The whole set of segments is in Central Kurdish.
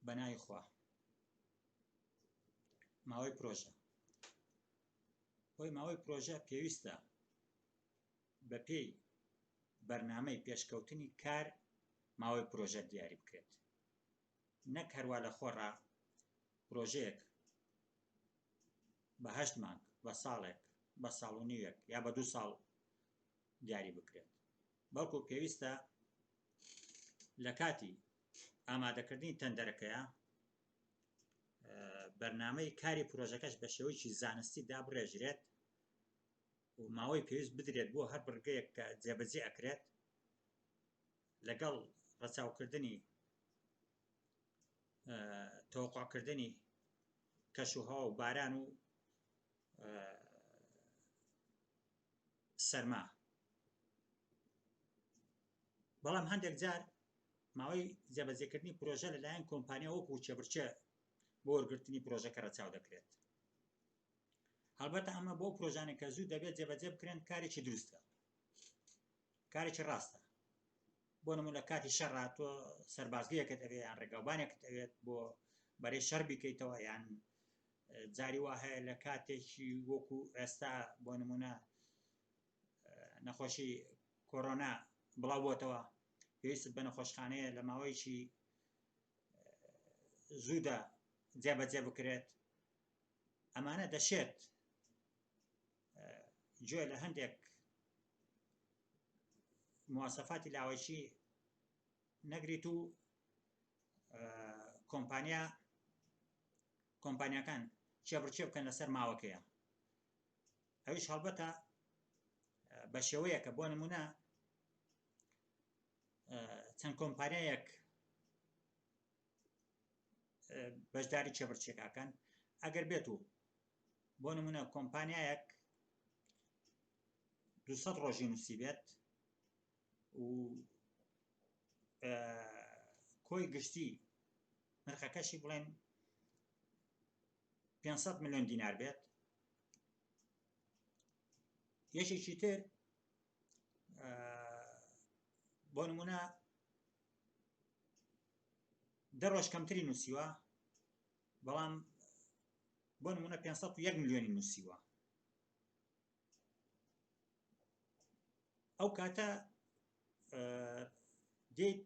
بەناوی خوا ماوەی پرۆژە ماوەی پرۆژە پێویستە بە پێی بەرنامەی پێشکەوتنی کار ماوەی پرۆژە دیاری بکرێت نەک هەروە لە خۆڕا پرۆژەیەک بە 8 مانگ بە ساڵێک بە ساڵ و نیوێک یا بە 2 ساڵ دیاری بکرێت بەڵکو پێویستە لە کاتی ئامادەکردنی تەندەرەکەیە بەرنامەی کاری پرۆژەکەش بە شێوەیەکی زانستی دابڕێژرێت و ماوەی پێویست بدرێت بۆ هەر بڕگەیەک کە جێبەجێ ئەکرێت لەگەڵ ڕەچاوکردنی تەوەقوعکردنی کەشوهەوا و باران و سەرما بەڵام هەندێک جار ماوەی جێبەجێکردنی پرۆژە لەلایەن کۆمپانیا وەکو چێبرچێ بۆ وەرگرتنی پرۆژەکە ڕەچاو دەکرێت هەڵبەتە ئەمە بۆ پرۆژانێک کە زوو دەبێت جێبەجێ بکرێن کارێکی دروستە کارێکی ڕاستە بۆ نمونە لە کاتی شەڕا تۆ سەربازگەیەکت ئەوێت یان ڕێگاوبانێکت ئەوێت بۆ بەرەی شەڕ بکەیتەوە یان جاری وا هەیە لە کاتێکی وەکو ئێستا بۆ نمونە نەخۆشی کۆڕۆنا بڵاو بۆتەوە پێویست بە نەخۆشخانەیە لە ماوەیەکی زوودا جێبەجێ بکرێت ئەمانە دەشێت گوێ لە هەندێک مواسەفاتی لاوەشی نەگریت و کۆمپانیاکان چێبڕچێ بکەن لەسەر ماوەکەیە ئەویش هەڵبەتە بە شێوەیەکە بۆ نمونە چەند کۆمپانیایەک بەشداری چێبڕچێکەکەن ئەگەر بێت و بۆ نمونە کۆمپانیایەک 200 ڕۆژی نووسی بێت و کۆی گشتی نرخەکەشی بڵێن 500 ملیۆن دینار بێت یەکێکی تر بۆ نمونە 10 ڕۆژ کەمتری نووسیوە بەڵام بۆ نمونە 501 ملیۆنی نووسیوە ئەو کاتە دێت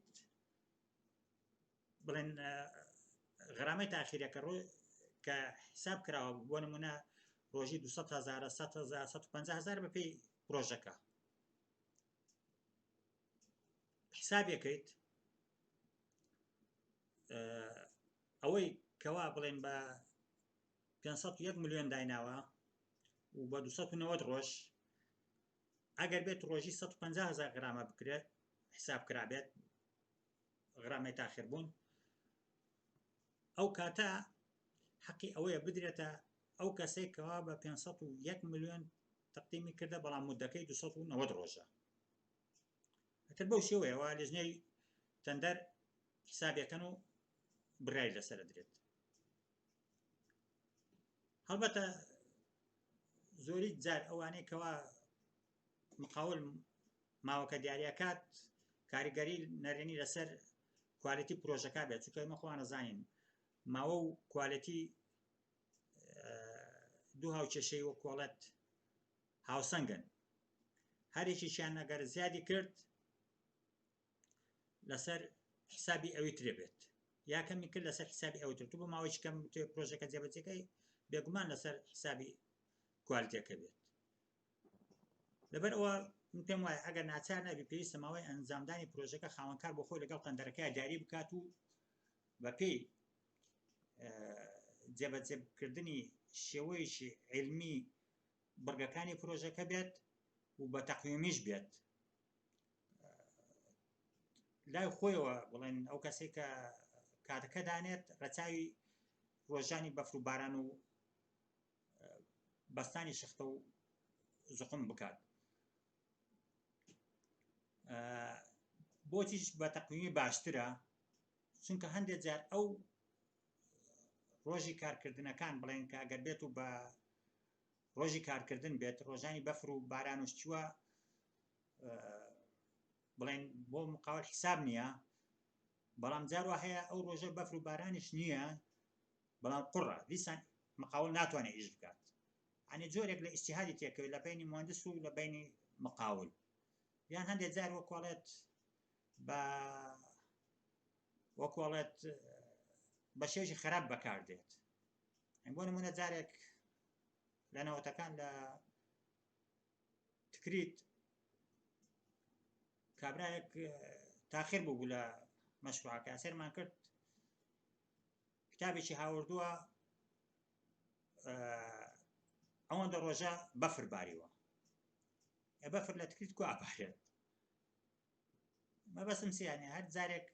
بڵێن غەرامەی تاخیرەکە کە حساب کراوە بۆ نمونە ڕۆژی 200,000 100,000 150,000 بەپێی پرۆژەکە حسابێکیت ئەوەی کەوا بڵێن بە 501 ملیۆن دایناوە و بە 290 ڕۆژ ئەگەر بێت ڕۆژی 150,000 غرامە بکرێت حساب کرابێت غرامەی تاخیر بوون ئەو کاتە حەقی ئەوەیە بدرێتە ئەو کەسێک کەوا بە 501 ملیۆن تەقدیمی کردە بەڵام مودەکەی 290 ڕۆژە ئەتر بەو شێوەیەوە لەژنەی تەندەر حسابەکەن و برای لەسەر درێت هەڵبەتە زۆری جار ئەوانەی کەوا مقاول ماوەکە دیاریەکات کاریگەری نەرێنی لەسەر کوالیتی پرۆژەکە بێت چونکە ئێمە خۆمان نەزانین ماوە و کوالیتی دوو هاوکێشەی وە کۆڵەت هاوسەنگن هەرێکیشیان ئەگەر زیادی کرد لەسەر حسابی ئەوی ترێ بێت یا کەمی کرد لەسەر حسابی ئەوی تر تو بە ماوەی کەم توێ پرۆژەکە جێبەجێکەی بێگومان لەسەر حسابی کوالیتیەکە بێت لەبەر ئەوە من پێم وایە ئەگەر ناچار نەبی پێویستە ماوەی ئەنجامدانی پرۆژەکە خاوەنکار بۆ خۆی لەگەڵ تەندەرەکەی دیاری بکات و بە پێی جێبەجێکردنی شێوەیەکی علمی بڕگەکانی پرۆژەکە بێت و بە تەقویمیش بێت لای خۆیەوە بڵێن ئەو کەسێک کە کاتەکە دانێت ڕەچاوی ڕۆژانی بەفر و باران و بەستانی شختە و زوقم بکات بۆچیش بە تەقویمی باشترە چونکە هەندێک جار ئەو ڕۆژی کارکردنەکان بڵێن کە ئەگەر بێت و بە ڕۆژی کارکردن بێت ڕۆژانی بەفر و باران و شتووە بڵێن بۆ مقاول حساب نییە بەڵام جاروا هەیە ئەو ڕۆژە بەفر و بارانیش نییە بەڵام قوڕە دیسان مقاول ناتوانێت ئیش بکات ئەنی جۆرێک لە ئیجتیهادی تێکەوێت لە بینی مهندس و لە بینی مقاول یان هەندێک جار وەکوڵێت وەکوڵێت بە شێژی خراپ بەکاردێت بۆ نمونە جارێک لە نەوەتەکان لە تکریت کابرایەک تاخیر بوو لە مەشروعەکە سێرمان کرد کتابێکی هاوردووە ئەوەندە ڕۆژە بەفر باریوە بەفر لە تکریت کو ئاپارێت مەبەستم سیانێ هەر جارێک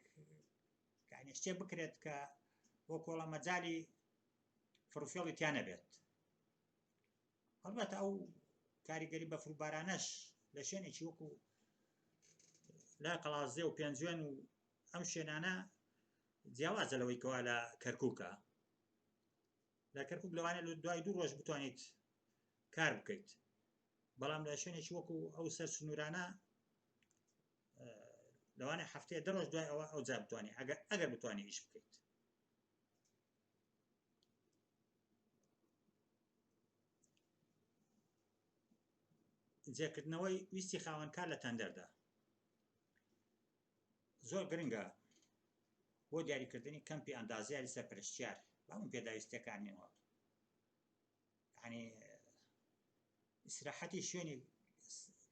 شتێ بکرێت کە بۆ کۆڵە مەجای فرۆفێڵی تیانە بێت هەڵبەتە ئەو کاریگەری بەفر و بارانەش لە شوێنێکی وەکو لا قەڵازێ و پێنجوێن و ئەم شوێنانە جیاوازە لەوەی کەوا لە کەرکووکە لە کەرکووک لەوانە لە دوای 2 ڕۆژ بتوانیت کار بکەیت بەڵام لە شوێنێکی وەکو ئەو سەر سنوورانە لەوانە هەفتەیە 2 ڕۆژ دوای ئەوە ئەو جا بتوانێت ئەگەر بتوانێت ئیش بکەیت جێکردنەوەی ویستی خاوەنکار لە تەندەردا زۆر گرنگە بۆ دیاریکردنی کەمپی ئەندازیاری سەرپەرشتیار بەڵام پێداویستیەکانیەوە یعنی ئیسراحەتی شوێنی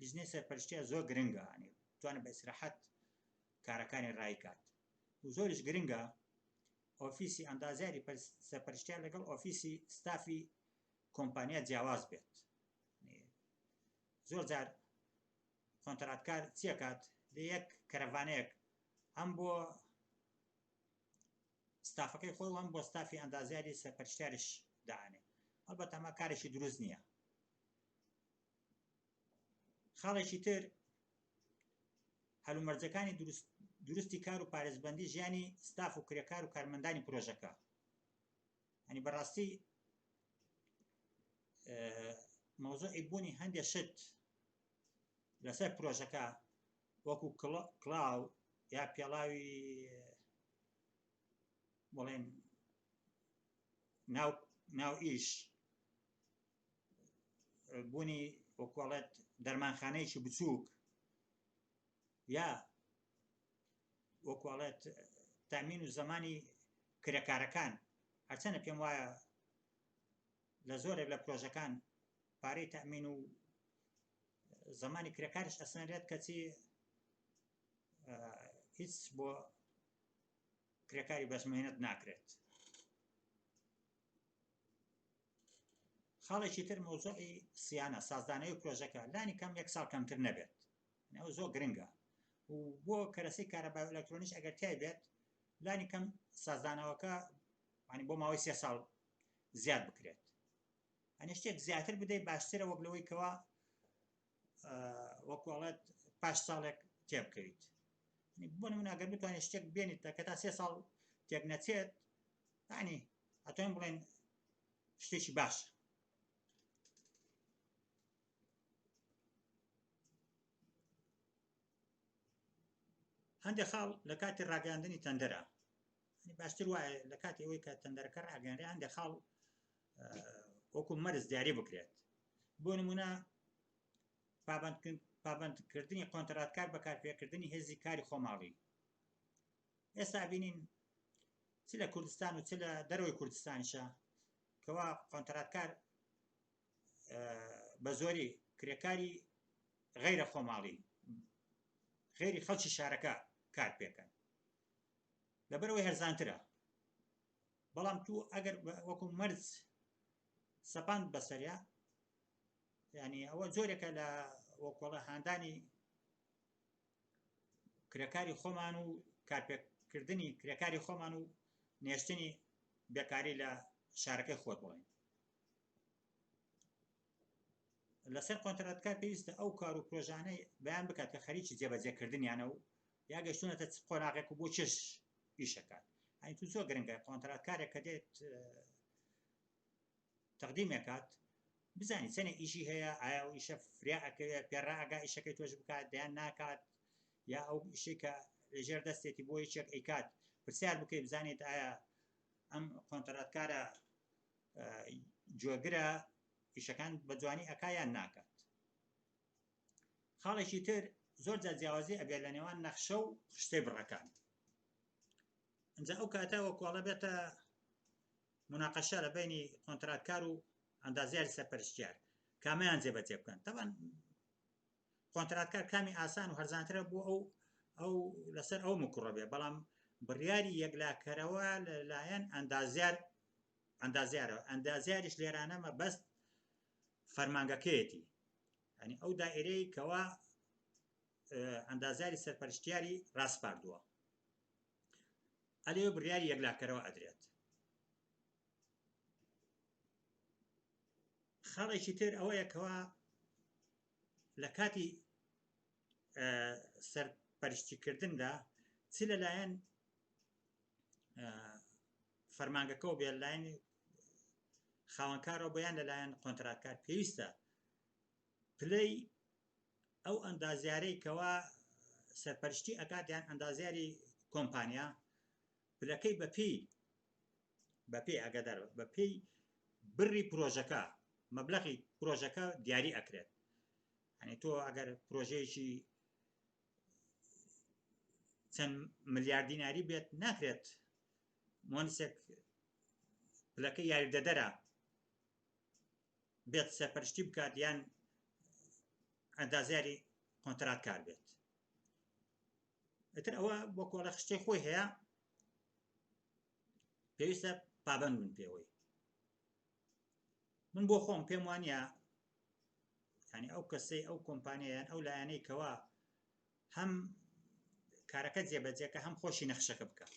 لیژنەی سەرپەرشتیار زۆر گرنگە ینی بتوانێت بە ئیسراحەت کارەکانی ڕایکات و زۆریش گرنگە ئۆفیسی ئەندازیاری سەرپەرشتیار لەگەڵ ئۆفیسی ستافی کۆمپانیا جیاواز بێت زۆر جار کۆنتراتکار چیەکات لە یەک کەرەڤانەیەک هەم بۆ ستافەکەی خۆی هەم بۆ ستافی ئەندازیاری سەرپەرشتیارش دائانێ هەڵبەتە ئەمە کارێکی دروست نییە خاڵێکی تر هەلومەرجەکانی دروستی کار و پارێزبەندی ژیانی ستاف و کرێکار و کارمەندانی پرۆژەکە ینی بەڕاستی مەوزوعی بوونی هەندێک شت لەسەر پرۆژەکە وەکو کڵاو یا پێڵاوی بڵێن ناو ئیش بوونی وەکوڵێت دەرمانخانەیەکی بچووک یا وەکوڵێت تامین و زەمانی کرێکارەکان هەرچەندە پێم وایە لە زۆرێک لە پرۆژەکان پارەی تامین و زەمانی کرێکارش ئەسەنرێت کەچی هیچ بۆ کرێکاری بەشمێنەت ناکرێت خاڵێکی تر مەوزوعی سیانە سازدانەوەی پرۆژەکە لانی کەم 1 ساڵ کەمتر نەبێت ئەوە زۆر گرنگە و بۆ کەرەسی کارەبای ئەلەکترۆنیش ئەگەر تای بێت لانی کەم سازدانەوەکە ینی بۆ ماوەی 3 ساڵ زیاد بکرێت ئەنی شتێک زیاتر بدەیت باشترە وەک لەوەی کەوا وەکوڵێت پاش ساڵێک تێبکەویت بۆ نمونە ئەگەر بتوانێت شتێک بێنیت کە تا 3 ساڵ تێک نەچێت ینی ئەتوانین بڵێن شتێکی باشە هەندێک خاڵ لە کاتی ڕاگەیاندنی تەندەرە باشتر وایە لە کاتی ئەوەی کە تەندەرەکە ڕاگەیاندرێ هەندێک خاڵ وەکو مەرز دیاری بکرێت بۆ نمونە پابەندکردنی کۆنتراتکار بە کارپێکردنی هێزی کاری خۆماڵی ئێستا بینین چ لە کوردستان و چ لە دەرەوەی کوردستانیشە کەوا کۆنتراتکار بە زۆری کرێکاری غەیرە خۆماڵی غێری خەڵکی شارەکە کار پێکەن لەبەرەوەی هەرزانترە بەڵام تو ئەگەر وەکو مەرج سەپاند بەسەریا ینی ئەوە جۆرێکە لە وەکوڵە هاندانی کرێکاری خۆمان و کارپێکردنی کرێکاری خۆمان و نێشتنی بێکاری لە شارەکەی خۆت بڵێن لەسەر کۆنتراتکار پێویستە ئەو کار و پرۆژانەی بەیان بکات کە خەریکی جێبەجێکردنیانە و یا گەشتونەتە قۆناغێک و بۆ چێش ئیشەکات ئەنی تو زۆر گرنگە کۆنتراتکارێک کە دێت تەقدیمێکات بزانی چەنێ ئیشی هەیە ئایا ئەو ئیشە فریا ئەکەوێت پێڕائەگا ئیشەکەی تۆش بکات دەیان ناکات یا ئەو ئیشەی کە لەژێر دەستێتی بۆ یەکێک ئەیکات پرسیار بکەی بزانێت ئایا ئەم کۆنتراتکارە جۆگرە ئیشەکان بە جوانی ئەکا یان ناکات. خاڵێکی تر زۆر جا جیاوازی ئەبێت لە نێوان نەخشە و خشتەی بڕەکان. ئەنجا ئەو کاتە وەکوڵە بێتە مناقەشە لە بینی کۆنتراتکار و ئەندازیاری سەرپەرشتیار کامیان جێبەجێ بکەن. طبعا کۆنتراتکار کامی ئاسان و هەرزانترە بۆ ئەو لەسەر ئەو مکوڕە بێ، بەڵام بڕیاری یەکلاکەرەوە لەلایەن ئەندازیاریش لێرانەمە بەست فەرمانگەکەیەتی، ینی ئەو دائیرەی کەوا ئەندازیاری سەرپەرشتیاری ڕاستپاردووە ئەلێ بڕیاری یەکلاکەرەوە ئەدرێت. خاڵێکی تر ئەوەیە کەوا لە کاتی سەرپەرشتیکردندا چ لەلایەن فەرمانگەکەەوە بێ لەلایەن خاوەنکارەوە بەیان لەلایەن کۆنتراتکار پێویستە پلەی ئەو ئەندازیارەی کەوا سەرپەرشتی ئەکات یان ئەندازیاری کۆمپانیا پلەکەی بەپێی ئاگادار بەپێی بڕی پرۆژەکە مەبلەغی پرۆژەکە دیاری ئەکرێت. ینی تۆ ئەگەر پرۆژەیەکی چەند ملیار دیناری بێت ناکرێت مهندسێک پلەکەی یاریدەدەرە بێت سەرپەرشتی بکات یان ئەندازیاری کۆنتراتکار بێت. ئەتر ئەوە بۆ کۆڵە خشتەی خۆی هەیە پێویستە پابەند بن پێوەی. من بۆ خۆم پێم وانە ینی ئەو کەسەی ئەو کۆمپانیایان ئەو لایەنەی کەوا هەم کارەکە جێبەجێکە هەم خۆشی نەخشەکە بکات.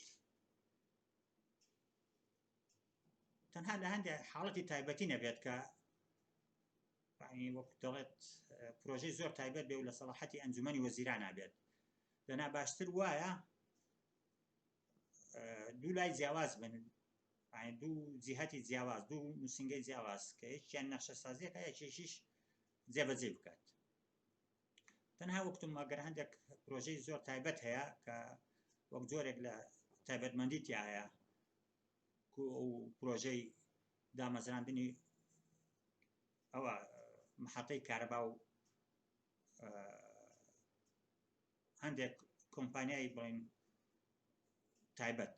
تەنها لە هەندێک حاڵەتی تایبەتی نەبێت کە وەک دەڵێت پرۆژەی زۆر تایبەت بێ و لە سەلاحەتی ئەنجومەنی وەزیران نابێت. لەنا باشتر وایە دوو لای جیاواز بن، دوو جیهەتی جیاواز، دوو نووسنگەی جیاواز کە یەکیان نەخشە سازیەکە یەکێکیش جێبەجێ بکات. تەنها وەکتم ئەگەر هەندێک پرۆژەی زۆر تایبەت هەیە کە وەک جۆرێک لە تایبەتمەندی تیا هەیە ئەو پرۆژەی دامەزراندنی ئەوە محەتەی کارەبا و هەندێک کۆمپانیای بڵین تایبەت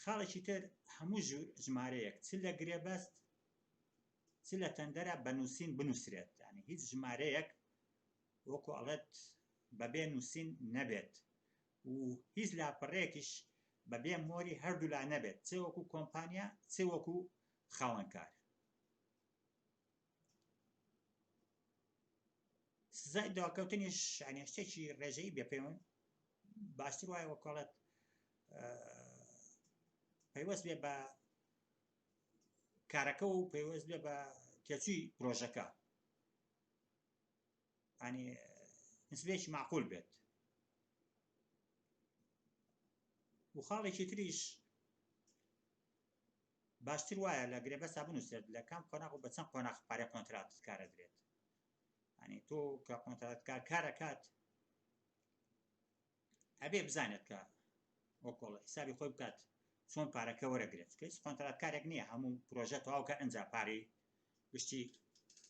خاڵێکی تر هەموو ژمارەیەک چ لە گرێبەست چ لە تەندەرە بە نووسین بنووسرێت. ینی هیچ ژمارەیەک وەکو ئەڵێت بەبێ نووسین نەبێت و هیچ لاپەڕەیەکیش بەبێ مۆری هەردوو لا نەبێت، چێ وەکو کۆمپانیا چێ وەکو خاوەنکار. سزای دواکەوتنیش ینی شتێکی ڕێژەیی بێ پێی باشتر وایە وەکڵێت پەیوەست بێ بە کارەکە و پەیوەست بێ بە تێچووی پرۆژەکە، ینی نسبەیەکی معقول بێت. و خاڵێکی تریش باشتر وایە لە گرێبەستا بنووسێت لە کام قۆناغ و بە چەند قۆناغ پارەی کۆنتراتکارە درێت. ینی تۆ کە کۆنتراتکار کارەکات ئەبێ بزانێت کە وەکۆڵ حسابی خۆی بکات چۆن پارەکە وەرەگرێت. کە هیچ کۆنتراتکارێک نییە هەموو پرۆژە تەواو کە ئەنجا پارەی گشتی